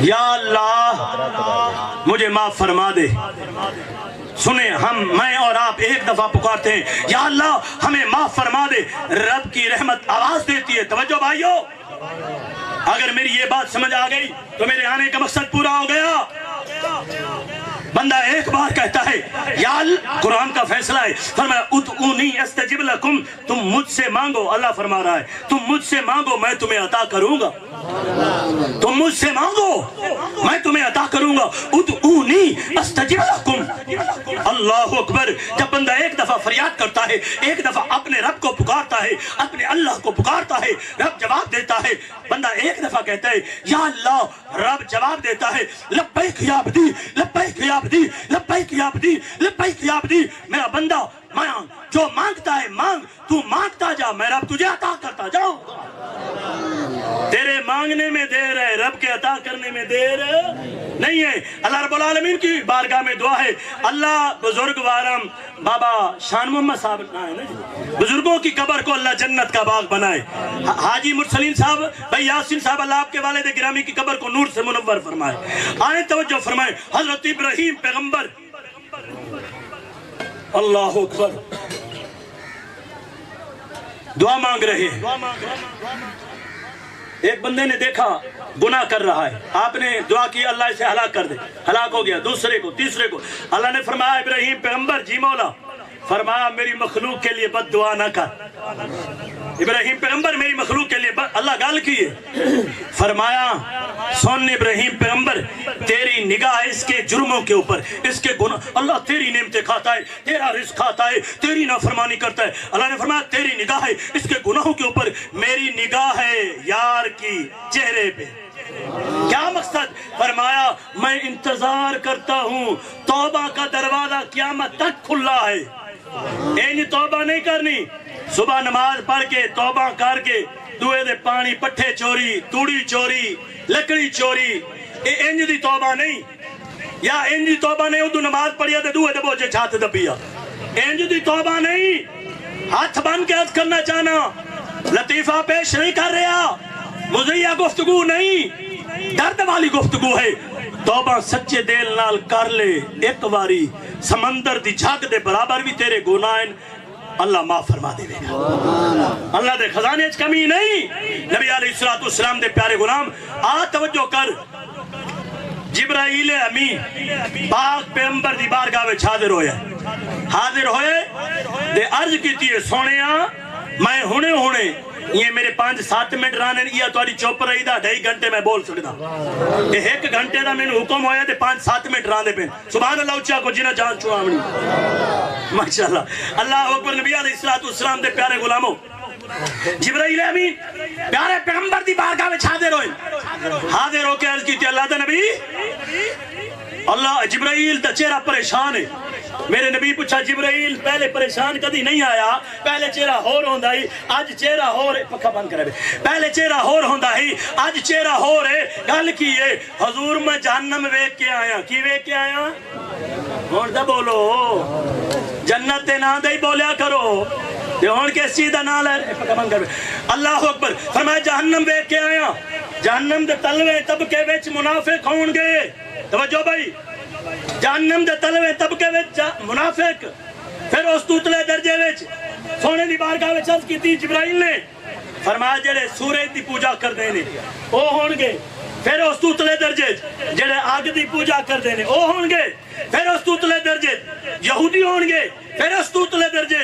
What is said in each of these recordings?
یا اللہ مجھے معاف فرما دے. سنیں میں اور آپ ایک دفعہ پکارتے ہیں یا اللہ ہمیں معاف فرما دے. رب کی رحمت آواز دیتی ہے. توجہ بھائیو، اگر میری یہ بات سمجھ آ گئی تو میرے آنے کا مقصد پورا ہو گیا. بندہ ایک بار کہتا ہے یا اللہ، قرآن کا فیصلہ ہے، فرمایا ادعونی استجب لکم، تم مجھ سے مانگو. اللہ فرما رہا ہے تم مجھ سے مانگو میں تمہیں عطا کروں گا. تم مجھ سے مانگو میں تمہیں عطا کروں گا. ادعونی استجب لکم. اللہ اکبر. جب بندہ ایک دفعہ فریاد کرتا ہے، ایک دفعہ اپنے رب کو پکارتا ہے، اپنے اللہ کو پکارتا ہے، رب جواب دیتا ہے. بندہ ایک دفعہ کہتا ہے یا اللہ، رب جواب دیتا ہے لبیک یا عبدی، لبیک یا عبدی، لبیک یا عبدی، لبیک یا عبدی. میرا بندہ مانگ، جو مانگتا ہے مانگ، تو مانگتا جا، میں رب تجھے عطا کرتا جاؤں. تیرے مانگنے میں دیر ہے، رب کے عطا کرنے میں دیر نہیں ہے. اللہ رب العالمین کی بارگاہ میں دعا ہے، اللہ بزرگ وارم بابا شان محمد صاحب بزرگوں کی قبر کو اللہ جنت کا باغ بنائے. حاجی مرسلین صاحب، بھائی یاسین صاحب، اللہ آپ کے والد گرامی کی قبر کو نور سے منور فرمائے. آئیں توجہ فرمائیں. حضرت ابراہیم پیغمبر، اللہ اکبر، دعا مانگ رہے ہیں. ایک بندے نے دیکھا گناہ کر رہا ہے، آپ نے دعا کی اللہ اسے ہلاک کر دے. ہلاک ہو گیا. دوسرے کو، تیسرے کو. اللہ نے فرمایا ابراہیم پیغمبر، جی مولا، فرمایا میری مخلوق کے لیے بد دعا نہ کر. ابراہیم پیغمبر میری مخلوق کے لیے اللہ گال کیے. فرمایا سن ابراہیم پیغمبر، تیری نگاہ ہے اس کے جرموں کے اوپر، اس کے گناہ. اللہ تیری نعمتیں کھاتا ہے، تیرا رزق کھاتا ہے، تیری نافرمانی کرتا ہے. اللہ نے فرمایا تیری نگاہ ہے اس کے گناہوں کے اوپر، میری نگاہ ہے یار کی چہرے پہ. کیا مقصد؟ فرمایا میں انتظار کرتا ہوں، توبہ کا دروازہ قیامت تک کھلا ہے. اینج توبہ نہیں کرنی، صبح نماز پڑھ کے توبہ کر کے دوئے دے پانی پٹھے چوری، توڑی چوری، لکڑی چوری، اینج دی توبہ نہیں. یا اینج دی توبہ نہیں ادو نماز پڑھیا دے دوئے دے بوجھے چھات دبیا. اینج دی توبہ نہیں. ہاتھ بن کے عرض کرنا چاہنا، لطیفہ پیش نہیں کر رہا، مزیہ گفتگو نہیں، درد والی گفتگو ہے. توبہ سچے دل نال کر لے ایک واری، سمندر دی جھاگ دے برابر بھی تیرے گناہن اللہ معاف فرما دے گا. اللہ دے خزانے اچ کمی نہیں. نبی علیہ السلام دے پیارے غلام، آ توجہ کر. جبرائیل امین پاک پیغمبر دی بارگاہ وچ حاضر ہوئے دے عرض کیتی ہے سونیاں میں ہونے یہ میرے 5-7 منٹ رانے یہ تواری چوپ رہی دا 2.5 گھنٹے میں بول سکتا. 1 گھنٹے دا میں نے حکم ہویا دے 5-7 منٹ رانے پہ. سبحان اللہ اچھا کو جنہ جان چوامنی ماشاءاللہ. اللہ اکبر. نبی علیہ السلام دے پیارے غلاموں، جبرائیل امین پیارے پیغمبر دی بارگاہ میں حاضر ہو کے عرض کی تھی اللہ دا نبی. اللہ جبرائیل دا چہرہ پریشان ہے. میرے نبی پوچھا جبرائیل پہلے پریشان کدی نہیں آیا، پہلے چہرہ ہور ہوندا ہی آج چہرہ ہور ہے. پکھا بند کرے پہلے چہرہ ہور ہوندا ہی آج چہرہ ہور ہے. گل کی ہے حضور میں جہنم ویکھ کے آیا. کی ویکھ کے آیا؟ ہن تے بولو، جنت دے نام دے ہی بولیا کرو. ہن کس چیز دا نام لے؟ پکھا بند کر. اللہ اکبر. فرمایا جہنم ویکھ کے آیا. جہنم دے تلوے طبقے وچ منافق ہون گے. توجہ بھائی، جہنم دے تلوے طبقے وچ منافق، پھر اس توتلے درجے وچ سونے دی بارگاہ وچ عرض کیتی جبرائیل نے. فرمایا جڑے سورج دی پوجا کردے نے او ہون گے. پھر اس توتلے درجے جڑے آگ دی پوجا کردے نے او ہون گے. پھر اس توتلے درجے یہودی ہون گے. پھر اس توتلے درجے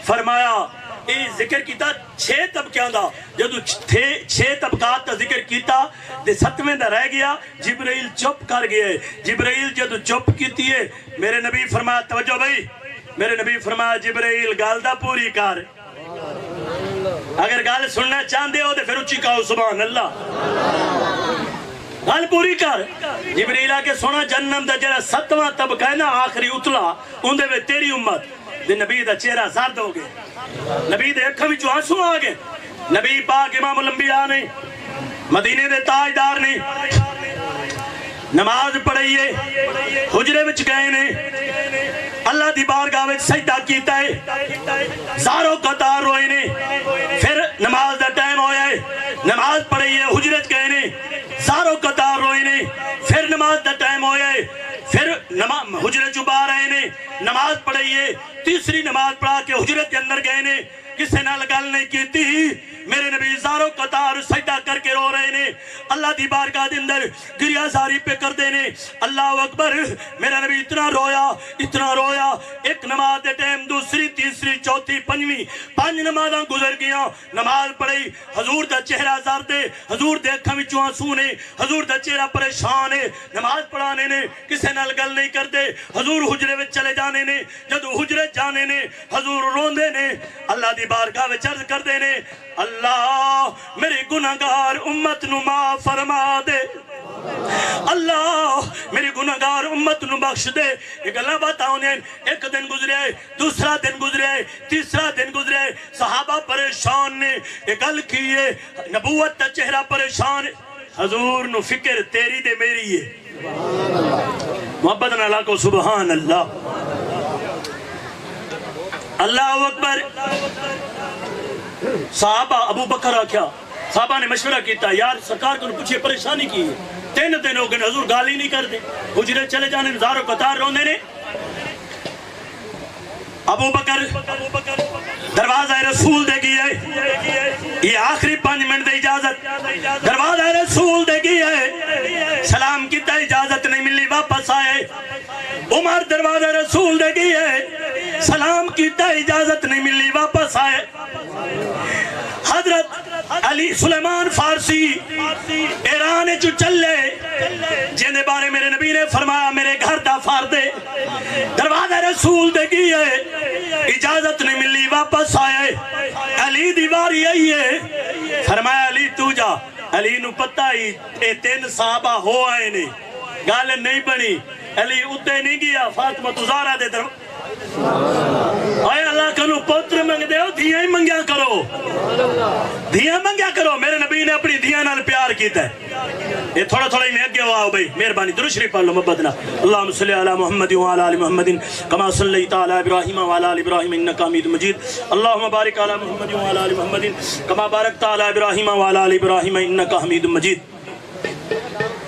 فرمایا یہ ذکر کیتا 6 طبقیاں دا. جدو 6 طبقات دا ذکر کیتا دے 7ویں دا رہ گیا. جبرائیل چپ کر گئے. جبرائیل جدو چپ کیتی ہے میرے نبی فرمایا توجہ بھائی، میرے نبی فرمایا جبرائیل گال دا پوری کر. اگر گال سننا چاہندے ہو تو پھر اچھی کہو سبحان اللہ. گال پوری کر. جبرائیل آ کے سونا جہنم دا جڑا 7واں طبقہ ہے نا آخری اتلا اندے وچ تیری امت دے نبی دا چہرہ زرد ہو گئے. نبی دے اکھاں وچوں آنسو آ گئے. نبی پاک امام الانبیاء نے مدینے دے تاجدار نے نماز پڑھئیے حجرے وچ گئے نے اللہ دی بارگاہ وچ سجدہ کیتا ہے زارو قطار روئے نے. پھر نماز دا ٹائم ہویا ہے نماز پڑھئیے حجرے وچ گئے نے زارو قطار روئے نے. نماز پڑھائی ہے، تیسری نماز پڑھا کے حجرت کے اندر گئے نے، کسے نال گل نہیں کیتی، میرے نبی زارو قطار سجدہ کر کے رو رہے نے، اللہ دی بارگاہ دے اندر گریہ زاری پہ کر دے نے، اللہ اکبر، میرا نبی اتنا رویا، ایک نماز دے ٹائم، دوسری، تیسری، چوتھی، پنجویں، 5 نمازاں گزر گیا، نماز پڑھی، حضور دا چہرہ زردے، حضور دے اکھاں وچوں آنسو نے، حضور دا چہرہ پریشان ہے، نماز پڑھانے نے، کسے نال گل نہیں کردے، حضور حجرے وچ چلے جانے نے، جدو حجرے جانے نے، حضور روندے نے، اللہ دی بارگاہ وچ عرض کردے نے، اللہ میری گناہگار امت نو معاف فرما دے، اللہ میری گناہگار امت نو بخش دے۔ ایک اللہ بتاؤں نے، ایک دن گزرے، دوسرا دن گزرے، تیسرا دن گزرے، صحابہ پریشان نے، ایک گل کیے، نبوت تا چہرہ پریشان، حضور نو فکر تیری دے میری ہے، محبت نہ لاکو سبحان اللہ، اللہ اکبر۔ صحابہ ابو بکر آکھیا، صحابہ نے مشورہ کیتا، یار سرکار کو پوچھئے پریشانی کی ہے، 3 دن ہو گئے حضور گالی نہیں کر دے، حجرے چلے جانے زارو قطار روندے نے۔ ابو بکر دروازہ رسول دے گئے، یہ آخری 5 منٹ دے اجازت، دروازہ رسول دے گئے، سلام کیتا اجازت نہیں ملی، واپس آئے، عمر دروازہ رسول دے گئے، سلام کیتا اجازت نہیں ملی، واپس آئے، حضرت علی سلیمان فارسی ایران جو چلے، جنہیں بارے میرے نبی نے فرمایا میرے گھر دا فاردے، دروازہ رسول دے گئے، اجازت نہیں ملی، واپس آئے، علی دیواری آئی ہے، فرمایا علی تو جا، علی نو پتہ ہی 3 صحابہ ہو آئے نے، گال نہیں بنی، علی اتنے نہیں گیا، فاطمہ زہرا دے اے اللہ کنو پوتر منگ دے ہو، دھیاں ہی منگیا کرو، دھیاں منگیا کرو، میرے نبی نے اپنی دھیاں نال پیار کیتا ہے۔ یہ تھوڑا ہی میں اگے ہوا ہو بھئی، مہربانی درود شریف پڑھ لو محبتنا، اللہم صلی علی محمد وعلی آل محمد کما صلیت علی ابراہیم وعلی آل ابراہیم انکا حمید مجید، اللہم بارک علی محمد وعلی آل محمد کما بارکت علی ابراہیم وعلی آل ابراہیم انکا حمید مجید۔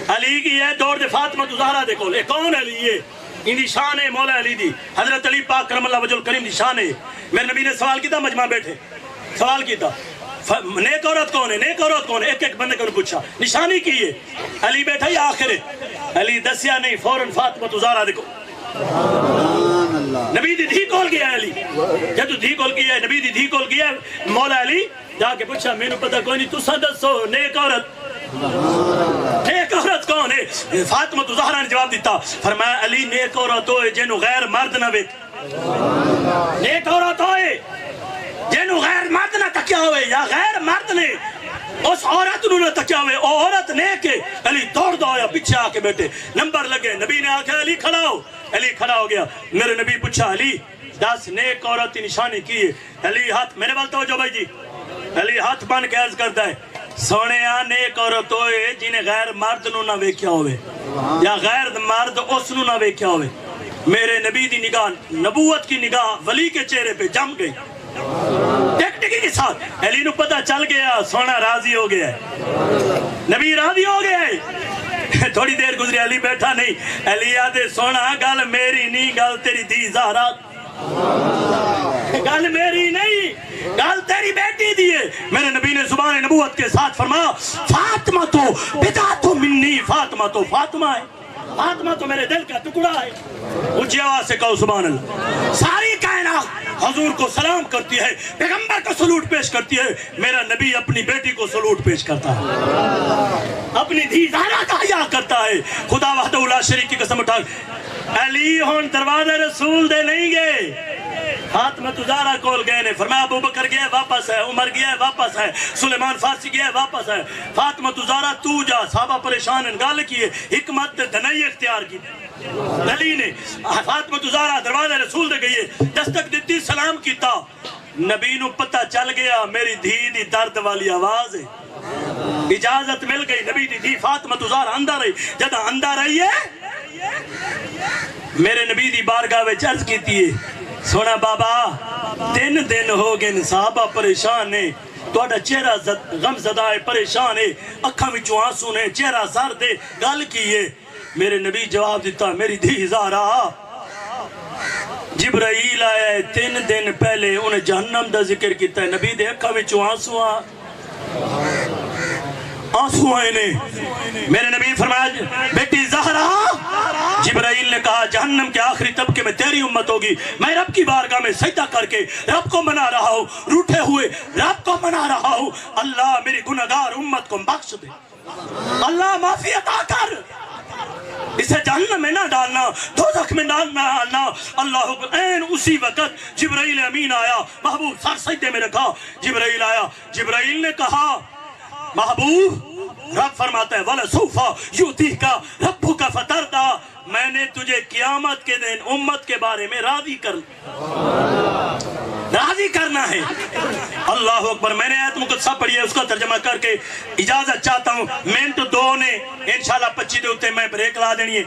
علی کی ہے دور دے فاطمہ زہرا دے کول، کون علی ہے؟ ان دی شان ہے مولا علی دی، حضرت علی پاک کرم اللہ وجہ الکریم دی شان ہے۔ میرے نبی نے سوال کیتا، مجمع بیٹھے سوال کیتا، نیک عورت کون ہے، نیک عورت کون ہے، ایک بندے کو پوچھا، نشانی کی ہے، علی بیٹھا ہی آخر ہے، علی دسیا نہیں، فوراً فاطمہ زہرا دیکھو، نبی دی دھی کول گیا ہے علی، جدو دھی کول گیا ہے، نبی دی دھی کول گیا ہے، مولا علی جا کے پوچھا، میں نے پتہ کوئی نہیں، تسا دسو نیک عورت، نیک عورت کون ہے؟ فاطمہ زہرا نے جواب دیتا، فرمایا علی نیک عورت ہوئے جنہوں غیر مرد نہ ویک، نیک عورت ہوئے جنہوں غیر مرد نہ تکیا ہوئے، یا غیر مرد نے اس عورت نہ تکیا ہوئے، او عورت نیک ہے۔ علی دوڑ دوڑا پیچھے آ کے بیٹھے، نمبر لگے، نبی نے آکھا علی کھڑا ہو، علی کھڑا ہو گیا، میرے نبی پوچھا علی 10 نیک عورت نشانی کی ہے، علی ہاتھ میرے بل توجہ بھائی جی، علی ہاتھ بن کے عرض کرتا ہے، سونے نیک عورت ہوئے جنہیں غیر مرد نو نہ ویکھیا ہوئے، یا غیر مرد اس نو نہ ویکھیا ہوئے۔ میرے نبی دی نگاہ، نبوت کی نگاہ ولی کے چہرے پہ جم گئی، ٹیکٹکی کے ساتھ، علی نو پتہ چل گیا سونا راضی ہو گیا ہے، نبی راضی ہو گیا ہے۔ تھوڑی دیر گزری، علی بیٹھا نہیں، علی آدھے سونا گل میری نہیں، گل تیری دی زہرا، گل میری نہیں، گل تیری بیٹی دیئے۔ میرے نبی نے زبان نبوت کے ساتھ فرمایا، فاطمہ تو بضعۃ منی، فاطمہ تو فاطمہ ہے، فاطمہ تو میرے دل کا ٹکڑا ہے۔ اونچی آواز سے کہو سبحان اللہ۔ ساری کائنات حضور کو سلام کرتی ہے، پیغمبر کو سلوٹ پیش کرتی ہے، میرا نبی اپنی بیٹی کو سلوٹ پیش کرتا ہے، اپنی دھی زہرا کا حیا کرتا ہے۔ خدا وحدہ لا شریک کی قسم اٹھا، علی ہون دروازہ رسول دے نہیں گئے، فاطمہ زہرا کول گئے نے، فرمایا ابو بکر گیا واپس ہے، عمر گیا واپس ہے، سلیمان فارسی گیا واپس ہے، فاطمہ زہرا تو جا، صحابہ پریشان ہیں، گال کیے، حکمت دنائی اختیار کی علی نے، فاطمہ زہرا دروازہ رسول دے گئی، دستک دیتی، سلام کیتا، نبی نو پتہ چل گیا میری دھی دی درد والی آواز ہے، اجازت مل گئی، نبی دی دھی فاطمہ زہرا اندر رہی، جدہ اندر رہی ہے، میرے نبی دی بارگاہ میں عرض کیتی ہے، سونا بابا 3 دن ہو گئے، صحابہ پریشان نے، توڑا چہرہ غم زدہ ہے، پریشان ہے، اکھاں وچوں آنسو نے، چہرہ زرد ہے، گل کیے، میرے نبی جواب دیتا، میری دھی زہرا جبرائیل آیا ہے 3 دن پہلے انہیں جہنم دا ذکر کیتا ہے. نبی دے اکھاں وچوں آنسو آئے نے. میرے نبی فرمایا بیٹی زہرا، جبرائیل نے کہا جہنم کے آخری طبقے میں تیری امت ہوگی. میں رب کی بارگاہ میں سجدہ کر کے رب کو منا رہا ہوں، روٹھے ہوئے رب کو منا رہا ہوں. اللہ میری گناہگار امت کو بخش دے، اللہ معافی عطا کر، اسے جہنم میں نہ ڈالنا، دوزخ میں نہ ڈالنا. اللہ اکبر. این اسی وقت جبرائیل امین آیا، محبوب سر سجدے میں رکھا. جبرائیل آیا، جبرائیل نے کہا محبوب، رب فرماتا ہے وَلَسَوْفَ يُؤْتِيكَ رَبُّكَ فَتَرْضَىٰ، میں نے تجھے قیامت کے دن امت کے بارے میں راضی کرنا ہے. اللہ اکبر. میں نے آیت مقدسہ پڑھی ہے، اس کا ترجمہ کر کے اجازت چاہتا ہوں. منٹ 2 نے انشاءاللہ 25 دے ہوتے میں بریک لا دینی ہے.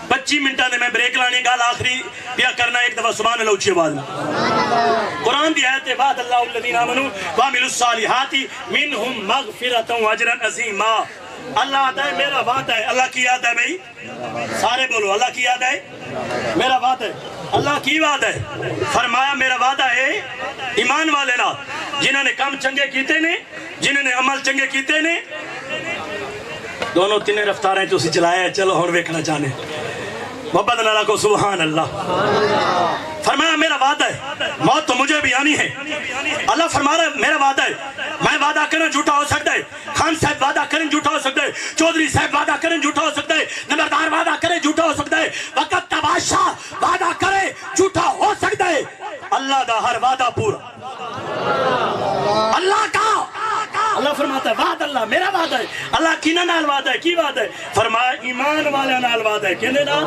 25 منٹاں دے میں بریک لانے گال آخری بیا کرنا. ایک دفعہ سبحان اللہ اچھی آواز میں. قرآن دی آیت بعد اللہ الذین آمنوا وعملوا الصالحات منہم مغفرۃ واجرا عظیما. اللہ آتا ہے میرا وعدہ ہے. اللہ کی یاد ہے بھائی؟ سارے بولو اللہ کی یاد ہے، میرا وعدہ ہے. اللہ کی وعدہ ہے. فرمایا میرا وعدہ ہے ایمان والے نا، جنہوں نے کام چنگے کیتے نے، جنہوں نے عمل چنگے کیتے نے. دونوں 3 رفتاریں تو اسی چلایا ہے. چلو ہون ویکھنا چاہنے محبت اللہ کو. سبحان اللہ. فرمایا میرا وعدہ ہے، موت تو مجھے بھی آنی ہے. اللہ فرما رہا ہے میرا وعدہ ہے. میں وعدہ کرنا جھوٹا ہو سکتا ہے، خان صاحب وعدہ کریں جھوٹا ہو سکتا ہے، چودھری صاحب وعدہ کریں جھوٹا ہو سکتا ہے، نمبردار وعدہ کریں جھوٹا ہو سکتا ہے، وقت تباشا وعدہ کرے جھوٹا ہو سکتا ہے. اللہ دا ہر وعدہ پورا. اللہ کا اللہ فرماتا ہے وعد اللہ میرا وعدہ ہے. اللہ کینا نال وعدہ ہے؟ کی وعدہ ہے؟ فرمایا ایمان والے نال وعدہ ہے. کہنے نا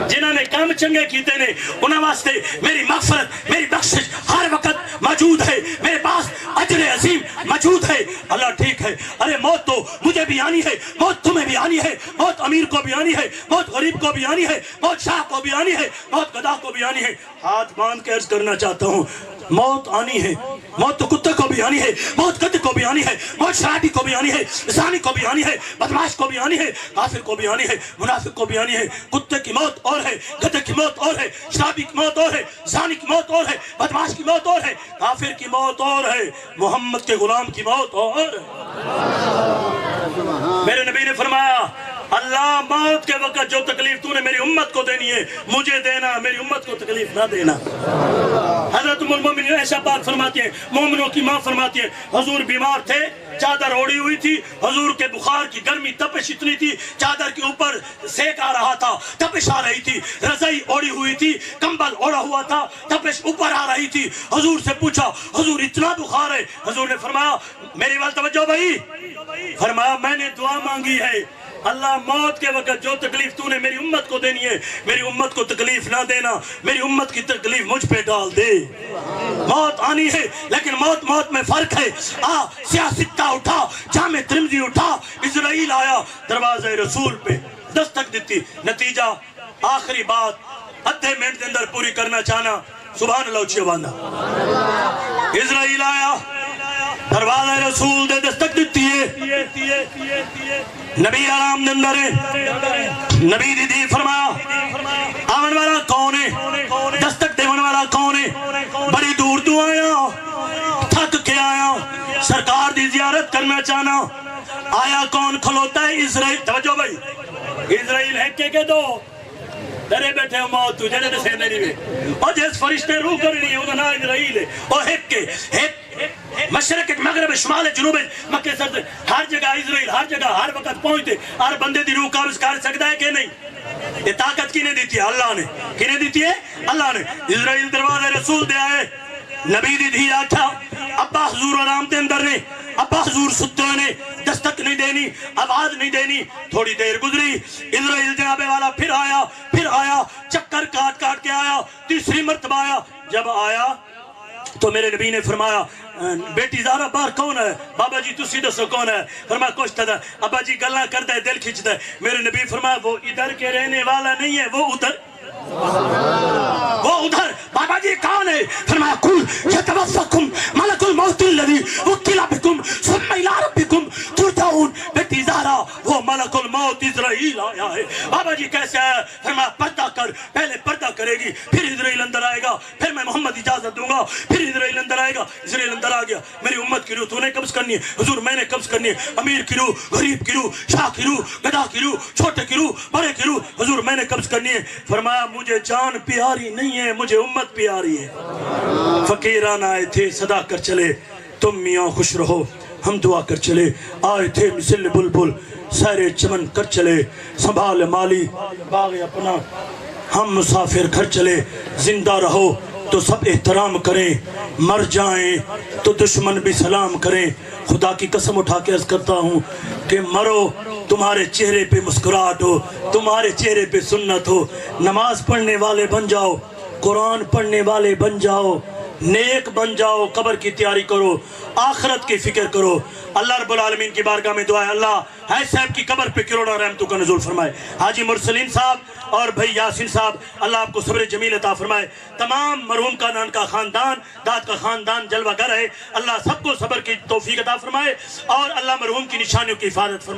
جنہوں نے کام چنگے کیتے نے انہاں واسطے میری مغفرت، میری بخشش ہر وقت موجود ہے. میرے پاس اجر عظیم موجود ہے. اللہ ٹھیک ہے. ارے موت تو مجھے بھی آنی ہے، موت تمہیں بھی آنی ہے، موت امیر کو بھی آنی ہے، موت غریب کو بھی آنی ہے، موت شاہ کو بھی آنی ہے، موت گدھا کو بھی آنی ہے. ہاتھ باندھ کے عرض کرنا چاہتا ہوں موت آنی ہے. موت تو کتے کو بھی آنی ہے، موت گدھے کو بھی آنی ہے، موت شرابی کو بھی آنی ہے، زانی کو بھی آنی ہے، بدماش کو بھی آنی ہے، کافر کو بھی آنی ہے، منافق کو بھی آنی ہے. کتے کی موت اور ہے، گدھے کی موت اور ہے، شرابی کی موت اور ہے، زانی کی موت اور ہے، بدماش کی موت اور ہے، کافر کی موت اور ہے، محمد کے غلام کی موت اور ہے. میرے نبی نے فرمایا اللہ موت کے وقت جو تکلیف تو نے میری امت کو دینی ہے مجھے دینا، میری امت کو تکلیف نہ دینا. حضرت ام المومنین عائشہ پاک فرماتی ہیں، مومنوں کی ماں فرماتی ہیں، حضور بیمار تھے، چادر اوڑی ہوئی تھی، حضور کے بخار کی گرمی تپش اتنی تھی، چادر کے اوپر سیک آ رہا تھا، تپش آ رہی تھی، رضائی اوڑی ہوئی تھی، کمبل اوڑا ہوا تھا، تپش اوپر آ رہی تھی. حضور سے پوچھا حضور اتنا بخار ہے؟ حضور نے فرمایا میری بات توجہ بھائی، فرمایا میں نے دعا مانگی ہے اللہ موت کے وقت جو تکلیف تو نے میری امت کو دینی ہے میری امت کو تکلیف نہ دینا، میری امت کی تکلیف مجھ پہ ڈال دے. موت آنی ہے لیکن موت میں فرق ہے. سیاستہ اٹھا، جامع ترمذی اٹھا، اسرائیل آیا دروازہ رسول پہ دستک دیتی. نتیجہ آخری بات ادھے منٹ کے اندر پوری کرنا چاہنا. سبحان اللہ اچھی آواز. اسرائیل آیا دروازہ رسول دے دستک دیتی ہے. نبی آرام دے اندر ہے. نبی دی دی فرمایا آمن والا کون ہے؟ دستک دیون والا کون ہے؟ بڑی دور تو آیا، تھک کے آیا، سرکار دی زیارت کرنا چاہنا. آیا کون کھلوتا ہے؟ اسرائیل. توجہ بھائی، اسرائیل ہے کہ دو ڈرے بیٹھے ہو موت تو جڑے دسے نہیں ہوئے اور جس فرشتے روح کرنی ہے وہ نا اسرائیل ہے. اور ایک کے مشرق مغرب شمال جنوب مکہ سر سے ہر جگہ اسرائیل ہر جگہ ہر وقت پہنچتے. ہر بندے دی روح قابض کر سکتا ہے کہ نہیں؟ یہ طاقت کی نے دیتی ہے؟ اللہ نے. کی نے دیتی ہے؟ اللہ نے. اسرائیل دروازے رسول دے آئے. نبی دی دھی آٹھا ابا حضور آرام دے اندر نے، ابا حضور ستے نے، دستک نہیں دینی، آواز نہیں دینی. تھوڑی دیر گزری، اسرائیل جناب والا پھر آیا، چکر کاٹ کے آیا. تیسری مرتبہ آیا. جب آیا تو میرے نبی نے فرمایا بیٹی زہرا باہر کون ہے؟ بابا جی تسی دسو کون ہے؟ فرمایا کچھ تھا. ابا جی گلاں کرتا ہے، دل کھچتا ہے. میرے نبی فرمایا وہ ادھر کے رہنے والا نہیں ہے، وہ ادھر. بابا جی کون ہے؟ فرمایا کل یتوفاکم ملک الموت الذی وکل بکم ثم الی ربکم ترجعون. بیٹی زہرا وہ ملک الموت اسرائیل آیا ہے. بابا جی کیسے آیا؟ فرمایا پردہ کر، پہلے پردہ کرے گی، پھر اسرائیل اندر آئے گا، پھر میں محمد اجازت دوں گا، پھر اسرائیل اندر آئے گا۔ اسرائیل اندر آ گیا، میری امت کی روح تو نے قبض کرنی ہے، حضور میں نے قبض کرنی ہے، امیر کی روح، غریب کی روح، شاہ کی روح، گدھا کی روح، چھوٹے کی روح، بڑے کی روح، حضور میں نے قبض کرنی ہے۔ فرمایا مجھے جان پیاری نہیں ہے، مجھے امت پیاری ہے۔ فقیران آئے تھے صدا کر چلے، تم میاں خوش رہو ہم دعا کر چلے، آئے تھے مثل بلبل سیر چمن کر چلے، سنبھال مالی باغ اپنا ہم مسافر گھر چلے، زندہ رہو تو سب احترام کریں، مر جائیں تو دشمن بھی سلام کریں۔ خدا کی قسم اٹھا کے عرض کرتا ہوں کہ مرو تمہارے چہرے پہ مسکراہٹ ہو، تمہارے چہرے پہ سنت ہو، نماز پڑھنے والے بن جاؤ، قرآن پڑھنے والے بن جاؤ، نیک بن جاؤ، قبر کی تیاری کرو، آخرت کی فکر کرو۔ اللہ رب العالمین کی بارگاہ میں دعا ہے اللہ حیض صاحب کی قبر پہ کروڑوں رحمتوں کا نزول فرمائے، حاجی مرسلین صاحب اور بھائی یاسین صاحب اللہ آپ کو صبر جمیل عطا فرمائے، تمام مرحوم کا نان کا خاندان، داد کا خاندان جلوہ گر ہے، اللہ سب کو صبر کی توفیق عطا فرمائے اور اللہ مرحوم کی نشانیوں کی حفاظت فرمائے۔